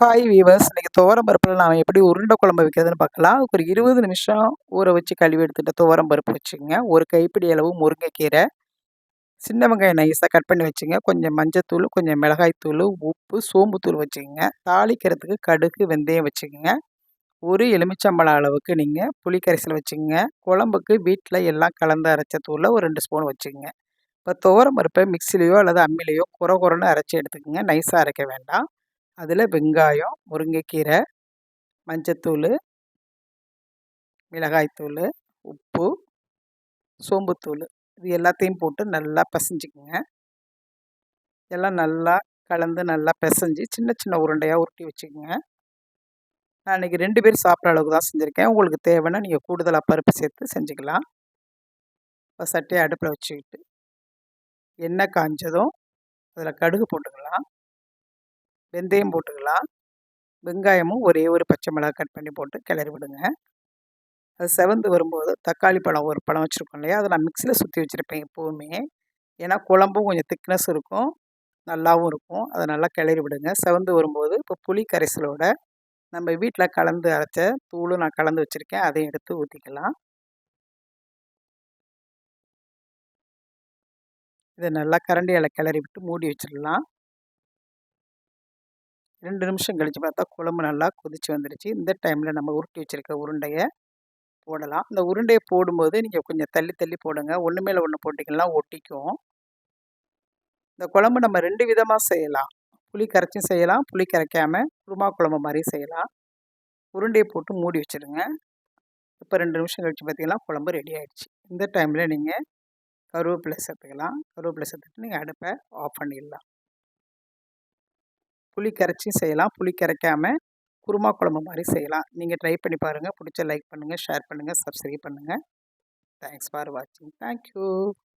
Hi viewers, இன்னைக்கு துவரம் பருப்பில் நான் எப்படி உருண்டை குழம்பு வைக்கிறதுன்னு பார்க்கலாம். அதுக்கு ஒரு 20 நிமிஷம் ஊற வச்சு கழுவி எடுத்துகிட்ட துவரம் பருப்பு வச்சுக்கோங்க. ஒரு கைப்பிடி அளவு முருங்கைக்கீரை, சின்ன வெங்காயம் நைஸாக கட் பண்ணி வச்சுங்க. கொஞ்சம் மஞ்சத்தூள், கொஞ்சம் மிளகாய்த்தூள், உப்பு, சோம்புத்தூள் வச்சுக்கோங்க. தாளிக்கிறதுக்கு கடுகு, வெந்தயம் வச்சுக்கோங்க. ஒரு எலுமிச்சம்பழம் அளவுக்கு நீங்கள் புளி கரைசல் வச்சுக்கோங்க. குழம்புக்கு வீட்டில் எல்லாம் கலந்து அரைச்ச தூளை ஒரு 2 ஸ்பூன் வச்சுக்கோங்க. இப்போ துவரம் பருப்பை மிக்சிலையோ அல்லது அம்மிலையோ குறை குறைன்னு அரைச்சி எடுத்துக்கோங்க. நைஸாக அரைக்க வேண்டாம். அதில் வெங்காயம், முருங்கைக்கீரை, மஞ்சத்தூள், மிளகாய்த்தூள், உப்பு, சோம்புத்தூள் இது எல்லாத்தையும் போட்டு நல்லா பிசைஞ்சிக்கங்க. எல்லாம் நல்லா கலந்து நல்லா பிசைஞ்சு சின்ன சின்ன உருண்டையாக உருட்டி வச்சுக்கோங்க. நான் இன்றைக்கி 2 பேர் சாப்பிட்ற அளவுக்கு தான் செஞ்சுருக்கேன். உங்களுக்கு தேவைன்னா நீங்கள் கூடுதலாக பருப்பு சேர்த்து செஞ்சுக்கலாம். இப்போ சட்டியை அடுப்பில் வச்சுக்கிட்டு எண்ணெய் காஞ்சதும் அதில் கடுகு போட்டுக்கலாம், வெந்தயம் போட்டுக்கலாம், வெங்காயமும் ஒரே ஒரு பச்சை மிளகாய் கட் பண்ணி போட்டு கிளறி விடுங்க. அது செவந்து வரும்போது தக்காளி பழம் ஒரு பழம் வச்சுருக்கோம் இல்லையா, அதை நான் மிக்சியில் சுற்றி வச்சுருப்பேன் எப்போவுமே. ஏன்னா குழம்பும் கொஞ்சம் திக்னஸ் இருக்கும், நல்லாவும் இருக்கும். அதை நல்லா கிளறி விடுங்க. செவந்து வரும்போது இப்போ புளி கரைசலோட நம்ம வீட்டில் கலந்து அரைச்ச தூளும் நான் கலந்து வச்சுருக்கேன், அதையும் எடுத்து ஊற்றிக்கலாம். இதை நல்லா கரண்டியால் கிளறி விட்டு மூடி வச்சிடலாம். 2 நிமிஷம் கழித்து பார்த்தா குழம்பு நல்லா கொதிச்சு வந்துடுச்சு. இந்த டைமில் நம்ம உருட்டி வச்சுருக்க உருண்டையை போடலாம். இந்த உருண்டையை போடும்போது நீங்கள் கொஞ்சம் தள்ளி தள்ளி போடுங்க. ஒன்று மேலே ஒன்று போட்டிங்கன்னா ஒட்டிக்கும். இந்த குழம்பு நம்ம 2 விதமாக செய்யலாம். புளி கரைச்சும் செய்யலாம், புளி கரைக்காமல் குருமா குழம்பு மாதிரியும் செய்யலாம். உருண்டையை போட்டு மூடி வச்சுருங்க. இப்போ 2 நிமிஷம் கழித்து பார்த்தீங்கன்னா குழம்பு ரெடி ஆகிடுச்சு. இந்த டைமில் நீங்கள் கருவேப்பிலை சேர்த்துக்கலாம். கருவேப்பிலை சேர்த்துட்டு நீங்கள் அடுப்பை ஆஃப் பண்ணிடலாம். புளி கரைச்சும் செய்யலாம், புளி கரைக்காமல் குருமா குழம்பு மாதிரி செய்யலாம். நீங்கள் ட்ரை பண்ணி பாருங்கள். பிடிச்ச லைக் பண்ணுங்கள், ஷேர் பண்ணுங்கள், சப்ஸ்கிரைப் பண்ணுங்கள். தேங்க்ஸ் ஃபார் வாட்சிங். தேங்க்யூ.